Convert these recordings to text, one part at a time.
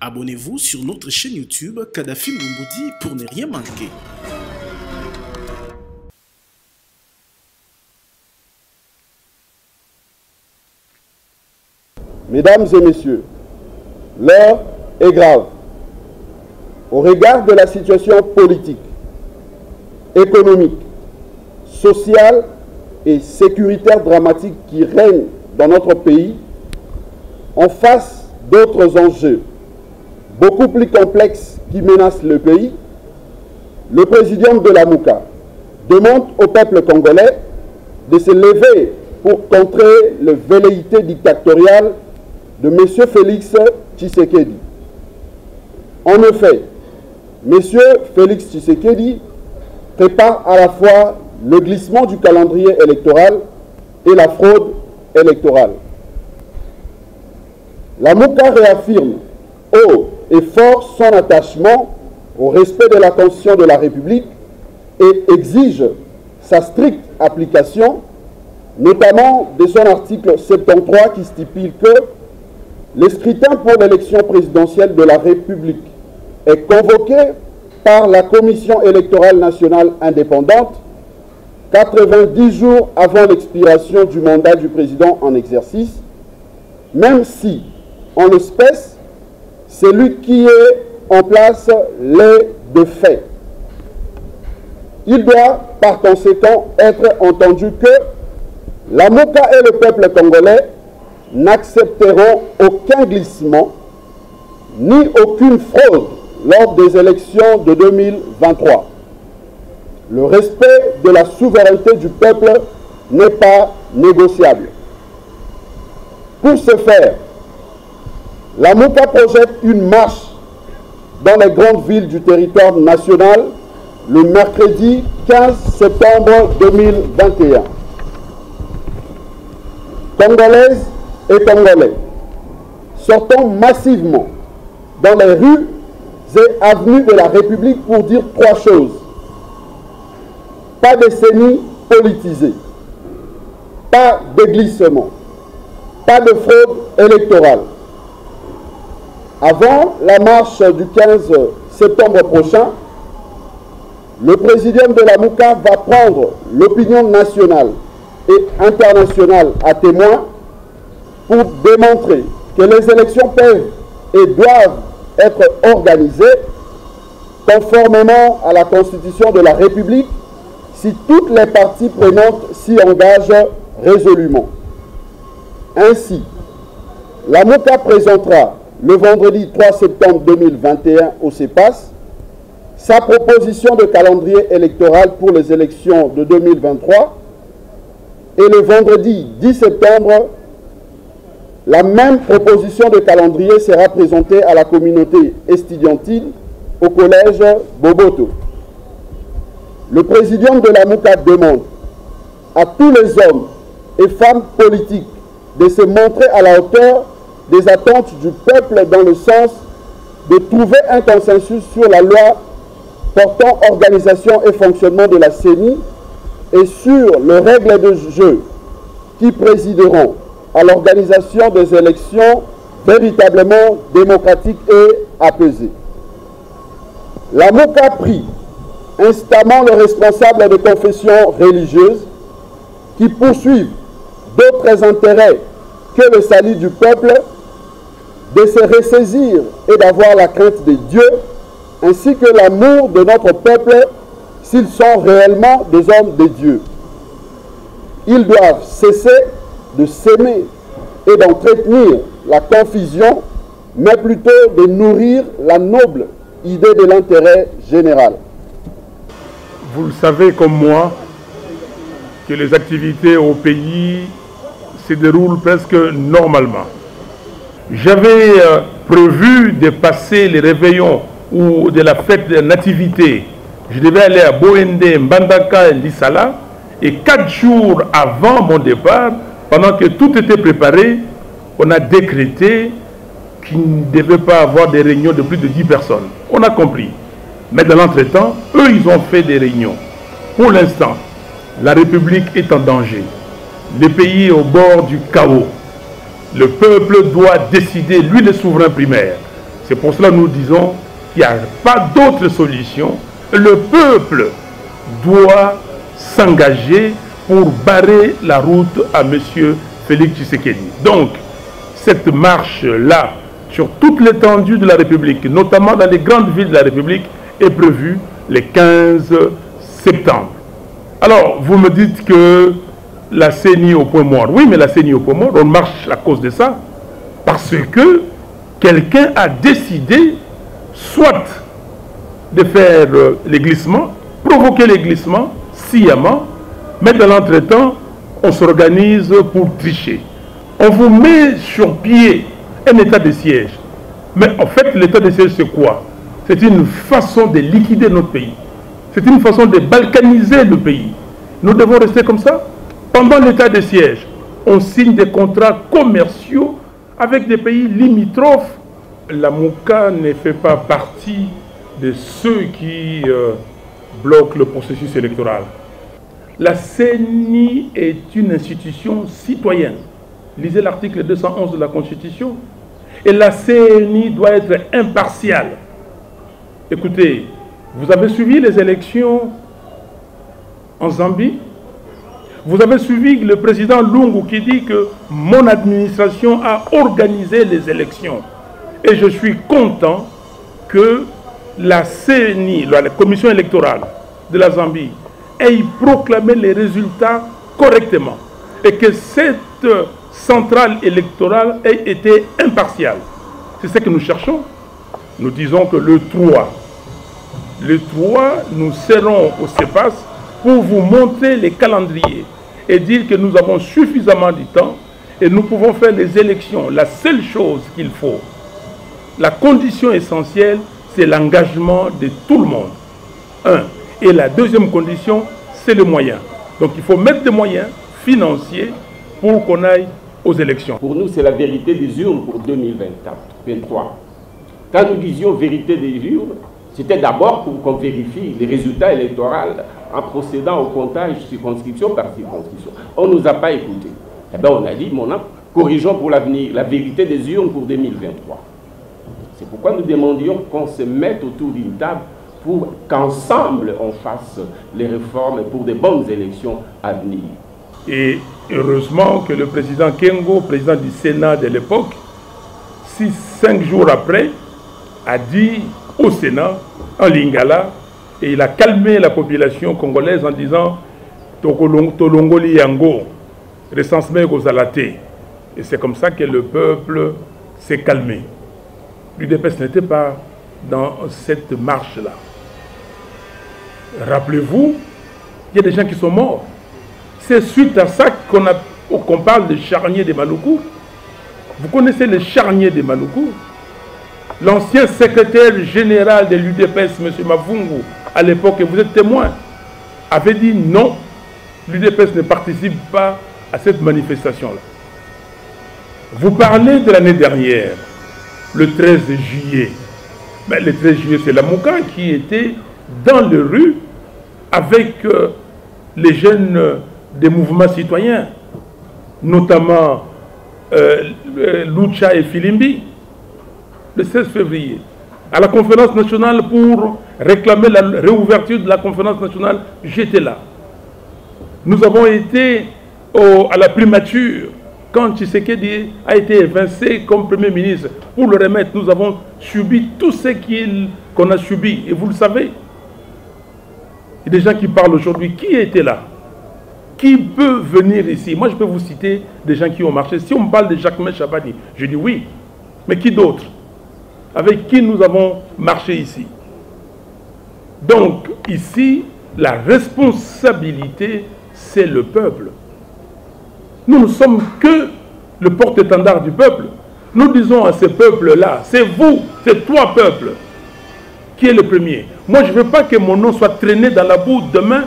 Abonnez-vous sur notre chaîne YouTube Kadhafi Moumoudi pour ne rien manquer. Mesdames et messieurs, l'heure est grave. Au regard de la situation politique, économique, sociale et sécuritaire dramatique qui règne dans notre pays, en face d'autres enjeux beaucoup plus complexes qui menacent le pays, le présidium de la Mouka demande au peuple congolais de se lever pour contrer le velléité dictatoriale de M. Félix Tshisekedi. En effet, M. Félix Tshisekedi prépare à la fois le glissement du calendrier électoral et la fraude électorale. La Mouka réaffirme haut et fort son attachement au respect de la Constitution de la République et exige sa stricte application, notamment de son article 73 qui stipule que le scrutin pour l'élection présidentielle de la République est convoqué par la Commission électorale nationale indépendante 90 jours avant l'expiration du mandat du président en exercice, même si, en l'espèce, c'est lui qui est en place l'est de fait. Il doit, par conséquent, être entendu que la Mouka et le peuple congolais n'accepteront aucun glissement ni aucune fraude lors des élections de 2023. Le respect de la souveraineté du peuple n'est pas négociable. Pour ce faire, la Mouka projette une marche dans les grandes villes du territoire national le mercredi 15 septembre 2021. Congolaises et Congolais, sortons massivement dans les rues et avenues de la République pour dire trois choses. Pas de décennie politisée, pas de glissement, pas de fraude électorale. Avant la marche du 15 septembre prochain, le présidium de la Mouka va prendre l'opinion nationale et internationale à témoin pour démontrer que les élections peuvent et doivent être organisées conformément à la Constitution de la République si toutes les parties prenantes s'y engagent résolument. Ainsi, la Mouka présentera le vendredi 3 septembre 2021 au CEPAS sa proposition de calendrier électoral pour les élections de 2023 et le vendredi 10 septembre, la même proposition de calendrier sera présentée à la communauté estudiantine au collège Boboto. Le présidium de la Mouka demande à tous les hommes et femmes politiques de se montrer à la hauteur des attentes du peuple dans le sens de trouver un consensus sur la loi portant organisation et fonctionnement de la CENI et sur les règles de jeu qui présideront à l'organisation des élections véritablement démocratiques et apaisées. La Mouka prie instamment les responsables de confessions religieuses qui poursuivent d'autres intérêts que le salut du peuple de se ressaisir et d'avoir la crainte de Dieu ainsi que l'amour de notre peuple s'ils sont réellement des hommes de Dieu. Ils doivent cesser de s'aimer et d'entretenir la confusion, mais plutôt de nourrir la noble idée de l'intérêt général. Vous le savez comme moi que les activités au pays se déroulent presque normalement. J'avais prévu de passer les réveillons ou de la fête de nativité. Je devais aller à Boende, Mbandaka et Lissala. Et 4 jours avant mon départ, pendant que tout était préparé, on a décrété qu'il ne devait pas avoir des réunions de plus de 10 personnes. On a compris. Mais dans l'entretemps, eux, ils ont fait des réunions. Pour l'instant, la République est en danger. Le pays est au bord du chaos. Le peuple doit décider, lui le souverain primaire. C'est pour cela que nous disons qu'il n'y a pas d'autre solution. Le peuple doit s'engager pour barrer la route à M. Félix Tshisekedi. Donc, cette marche-là, sur toute l'étendue de la République, notamment dans les grandes villes de la République, est prévue le 15 septembre. Alors, vous me dites que la CENI au point mort. Oui, mais la CENI au point mort, on marche à cause de ça. Parce que quelqu'un a décidé soit de faire les glissements, provoquer les glissements sciemment, mais dans l'entretemps, on s'organise pour tricher. On vous met sur pied un état de siège. Mais en fait, l'état de siège, c'est quoi? C'est une façon de liquider notre pays. C'est une façon de balkaniser le pays. Nous devons rester comme ça. Pendant l'état de siège, on signe des contrats commerciaux avec des pays limitrophes. La MOUCA ne fait pas partie de ceux qui bloquent le processus électoral. La CENI est une institution citoyenne. Lisez l'article 211 de la Constitution. Et la CENI doit être impartiale. Écoutez, vous avez suivi les élections en Zambie? Vous avez suivi le président Lungu qui dit que mon administration a organisé les élections. Et je suis content que la CENI, la commission électorale de la Zambie, ait proclamé les résultats correctement. Et que cette centrale électorale ait été impartiale. C'est ce que nous cherchons. Nous disons que le 3, nous serons au CEPAS pour vous montrer les calendriers et dire que nous avons suffisamment de temps et nous pouvons faire les élections. La seule chose qu'il faut, la condition essentielle, c'est l'engagement de tout le monde. Un. Et la deuxième condition, c'est le moyen. Donc il faut mettre des moyens financiers pour qu'on aille aux élections. Pour nous, c'est la vérité des urnes pour 2023. Quand nous disions vérité des urnes, c'était d'abord pour qu'on vérifie les résultats électoraux en procédant au comptage circonscription par circonscription. On ne nous a pas écoutés. Eh bien, on a dit, corrigeons pour l'avenir la vérité des urnes pour 2023. C'est pourquoi nous demandions qu'on se mette autour d'une table pour qu'ensemble on fasse les réformes pour de bonnes élections à venir. Et heureusement que le président Kengo, président du Sénat de l'époque, 5 jours après, a dit au Sénat, en Lingala, et il a calmé la population congolaise en disant Tolongoli Yango, recensement Gozalate. Et c'est comme ça que le peuple s'est calmé. L'UDPS n'était pas dans cette marche-là. Rappelez-vous, il y a des gens qui sont morts. C'est suite à ça qu'on parle de charnier de Manoukou. Vous connaissez le charnier de Manoukou? L'ancien secrétaire général de l'UDPS, M. Mavungu, à l'époque, et vous êtes témoin, avait dit non, l'UDPS ne participe pas à cette manifestation-là. Vous parlez de l'année dernière, le 13 juillet. Mais le 13 juillet, c'est la MOUCA qui était dans les rues avec les jeunes des mouvements citoyens, notamment Lucha et Filimbi, le 16 février, à la conférence nationale pour réclamer la réouverture de la conférence nationale, j'étais là. Nous avons été à la primature quand Tshisekedi a été évincé comme Premier ministre. Pour le remettre, nous avons subi tout ce qu'on a subi, et vous le savez. Il y a des gens qui parlent aujourd'hui. Qui était là? Qui peut venir ici? Moi, je peux vous citer des gens qui ont marché. Si on me parle de Jacquemain Chabani, je dis oui. Mais qui d'autre? Avec qui nous avons marché ici? Donc, ici, la responsabilité, c'est le peuple. Nous ne sommes que le porte-étendard du peuple. Nous disons à ce peuple-là, c'est vous, c'est toi, peuple, qui est le premier. Moi, je ne veux pas que mon nom soit traîné dans la boue demain,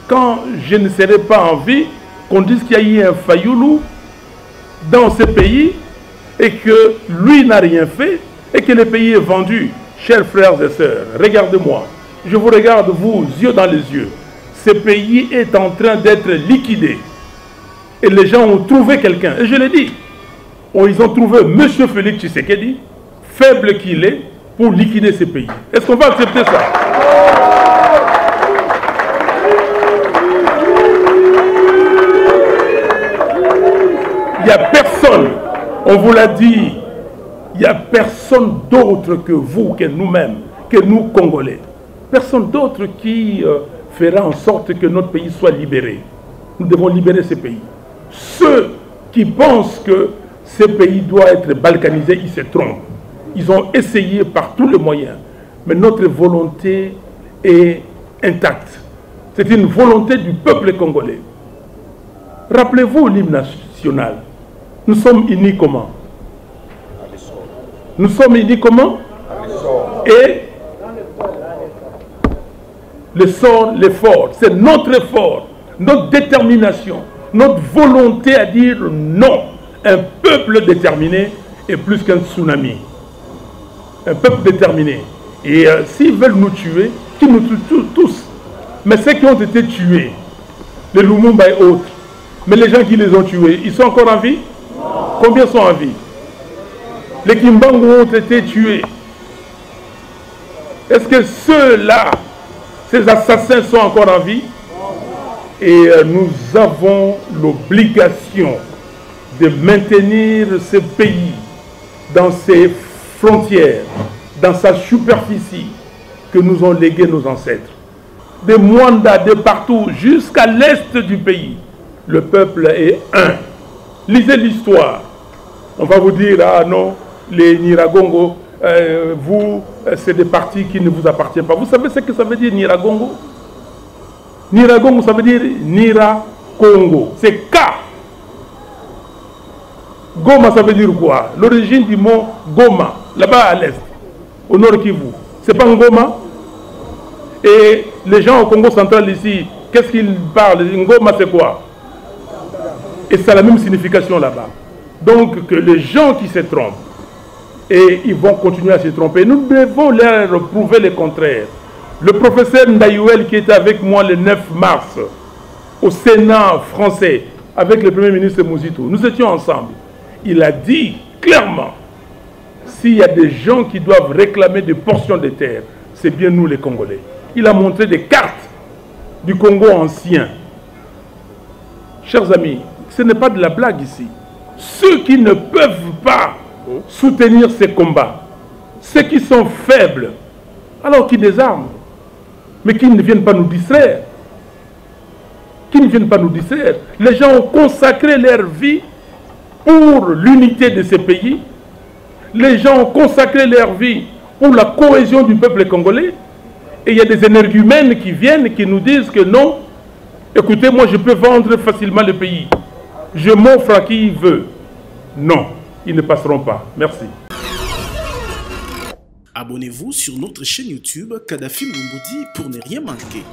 quand je ne serai pas en vie, qu'on dise qu'il y a eu un Fayoulou dans ce pays et que lui n'a rien fait et que le pays est vendu. Chers frères et sœurs, regardez-moi. Je vous regarde, vous, yeux dans les yeux. Ce pays est en train d'être liquidé. Et les gens ont trouvé quelqu'un. Et je l'ai dit. Ils ont trouvé M. Félix Tshisekedi, faible qu'il est, pour liquider ces pays. Est-ce qu'on va accepter ça? Il n'y a personne, on vous l'a dit, il n'y a personne d'autre que vous, que nous-mêmes, que nous Congolais. Personne d'autre qui fera en sorte que notre pays soit libéré. Nous devons libérer ces pays. Ceux qui pensent que ces pays doivent être balkanisés, ils se trompent. Ils ont essayé par tous les moyens. Mais notre volonté est intacte. C'est une volonté du peuple congolais. Rappelez-vous l'hymne national. Nous sommes unis comment? Nous sommes unis comment? Et le sort, l'effort, c'est notre effort, notre détermination, notre volonté à dire non. Un peuple déterminé est plus qu'un tsunami. Un peuple déterminé. Et s'ils veulent nous tuer, qu'ils nous tuent tous. Mais ceux qui ont été tués, les Lumumba et autres, mais les gens qui les ont tués, ils sont encore en vie? Combien sont en vie? Les Kimbangu ont été tués. Est-ce que ceux-là, ces assassins sont encore en vie? Et nous avons l'obligation de maintenir ce pays dans ses frontières, dans sa superficie que nous ont légué nos ancêtres. De Mwanda, de partout, jusqu'à l'est du pays, le peuple est un. Lisez l'histoire. On va vous dire, ah non, les Niragongo, vous, c'est des partis qui ne vous appartiennent pas. Vous savez ce que ça veut dire, Niragongo? Niragongo, ça veut dire Nira-Congo. C'est K. Goma, ça veut dire quoi? L'origine du mot Goma, là-bas à l'est, au nord Kivu. C'est pas Ngoma? Et les gens au Congo central ici, qu'est-ce qu'ils parlent? Ngoma, c'est quoi? Et ça a la même signification là-bas. Donc, que les gens qui se trompent, et ils vont continuer à se tromper, nous devons leur prouver le contraire. Le professeur Ndayouel, qui était avec moi le 9 mars, au Sénat français, avec le Premier ministre Mouzito, nous étions ensemble. Il a dit clairement, s'il y a des gens qui doivent réclamer des portions de terre, c'est bien nous les Congolais. Il a montré des cartes du Congo ancien. Chers amis, ce n'est pas de la blague ici. Ceux qui ne peuvent pas soutenir ces combats, ceux qui sont faibles, alors qu'ils désarment, mais qui ne viennent pas nous distraire. Qui ne viennent pas nous distraire. Les gens ont consacré leur vie pour l'unité de ces pays. Les gens ont consacré leur vie pour la cohésion du peuple congolais. Et il y a des énergumènes qui viennent, qui nous disent que non, écoutez, moi je peux vendre facilement le pays. Je m'offre à qui il veut. Non, ils ne passeront pas. Merci. Abonnez-vous sur notre chaîne YouTube Kadhafi Moumoudi pour ne rien manquer.